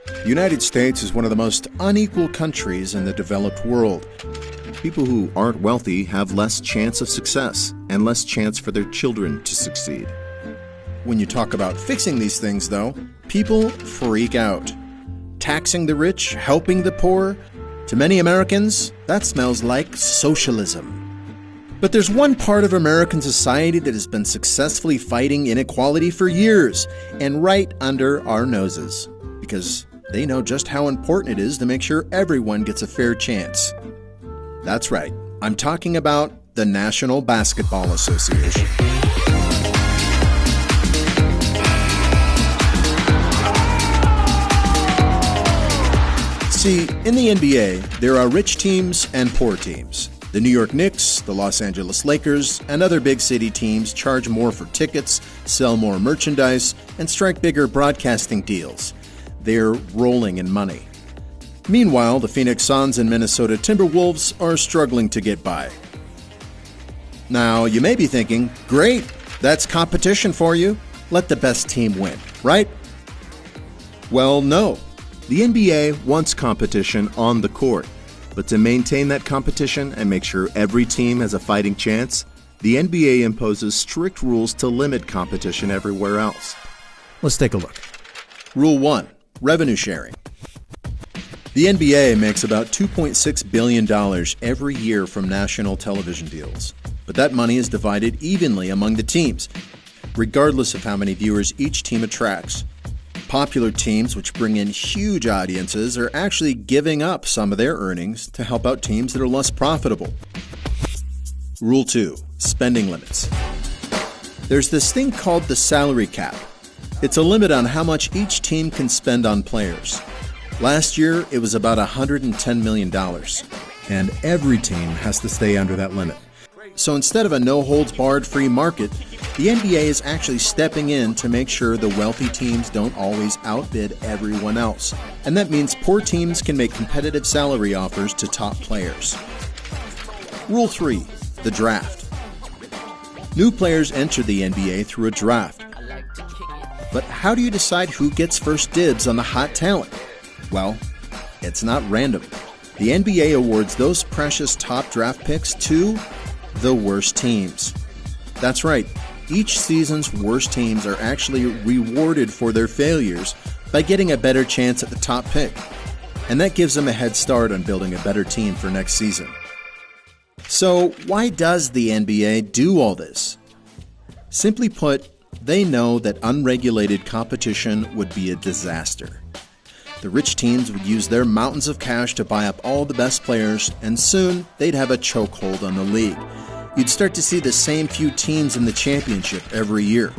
The United States is one of the most unequal countries in the developed world. People who aren't wealthy have less chance of success and less chance for their children to succeed. When you talk about fixing these things, though, people freak out. Taxing the rich, helping the poor, to many Americans, that smells like socialism. But there's one part of American society that has been successfully fighting inequality for years, and right under our noses, because they know just how important it is to make sure everyone gets a fair chance. That's right, I'm talking about the National Basketball Association. See, in the NBA, there are rich teams and poor teams. The New York Knicks, the Los Angeles Lakers, and other big city teams charge more for tickets, sell more merchandise, and strike bigger broadcasting deals. They're rolling in money. Meanwhile, the Phoenix Suns and Minnesota Timberwolves are struggling to get by. Now, you may be thinking, great, that's competition for you. Let the best team win, right? Well, no. The NBA wants competition on the court, but to maintain that competition and make sure every team has a fighting chance, the NBA imposes strict rules to limit competition everywhere else. Let's take a look. Rule 1. Revenue sharing. The NBA makes about $2.6 billion every year from national television deals, but that money is divided evenly among the teams, regardless of how many viewers each team attracts. Popular teams, which bring in huge audiences, are actually giving up some of their earnings to help out teams that are less profitable. Rule 2. Spending limits. There's this thing called the salary cap. It's a limit on how much each team can spend on players. Last year, it was about $110 million, and every team has to stay under that limit. So instead of a no-holds-barred free market, the NBA is actually stepping in to make sure the wealthy teams don't always outbid everyone else. And that means poor teams can make competitive salary offers to top players. Rule 3. The draft. New players enter the NBA through a draft. But how do you decide who gets first dibs on the hot talent? Well, it's not random. The NBA awards those precious top draft picks to the worst teams. That's right. Each season's worst teams are actually rewarded for their failures by getting a better chance at the top pick. And that gives them a head start on building a better team for next season. So why does the NBA do all this? Simply put, they know that unregulated competition would be a disaster. The rich teams would use their mountains of cash to buy up all the best players, and soon they'd have a chokehold on the league. You'd start to see the same few teams in the championship every year.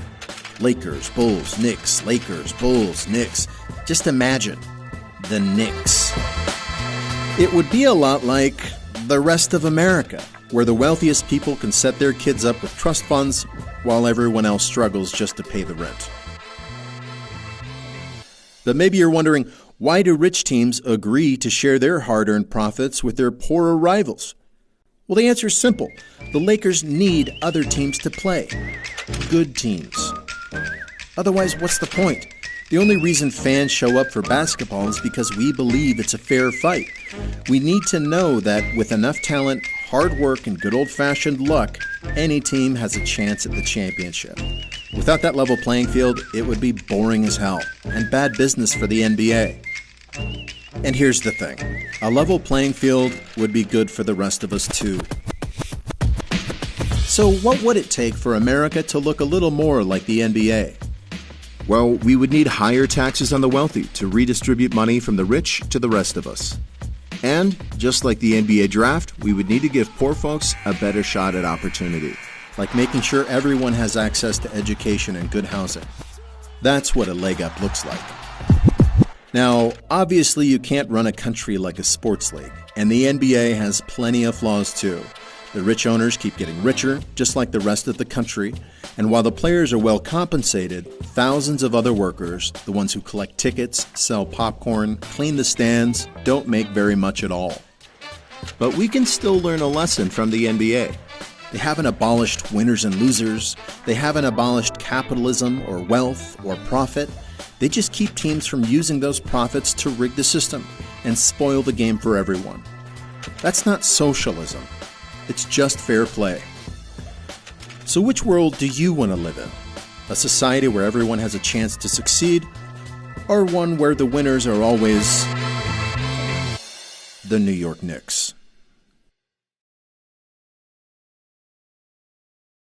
Lakers, Bulls, Knicks, Lakers, Bulls, Knicks. Just imagine the Knicks. It would be a lot like the rest of America, where the wealthiest people can set their kids up with trust funds while everyone else struggles just to pay the rent. But maybe you're wondering, why do rich teams agree to share their hard-earned profits with their poorer rivals? Well, the answer is simple. The Lakers need other teams to play. Good teams. Otherwise, what's the point? The only reason fans show up for basketball is because we believe it's a fair fight. We need to know that with enough talent, hard work, and good old-fashioned luck, any team has a chance at the championship. Without that level playing field, it would be boring as hell and bad business for the NBA. And here's the thing. A level playing field would be good for the rest of us too. So what would it take for America to look a little more like the NBA? Well, we would need higher taxes on the wealthy to redistribute money from the rich to the rest of us. And, just like the NBA draft, we would need to give poor folks a better shot at opportunity. Like making sure everyone has access to education and good housing. That's what a leg up looks like. Now, obviously you can't run a country like a sports league, and the NBA has plenty of flaws too. The rich owners keep getting richer, just like the rest of the country, and while the players are well compensated, thousands of other workers, the ones who collect tickets, sell popcorn, clean the stands, don't make very much at all. But we can still learn a lesson from the NBA. They haven't abolished winners and losers. They haven't abolished capitalism or wealth or profit. They just keep teams from using those profits to rig the system and spoil the game for everyone. That's not socialism. It's just fair play. So which world do you want to live in? A society where everyone has a chance to succeed, or one where the winners are always the New York Knicks?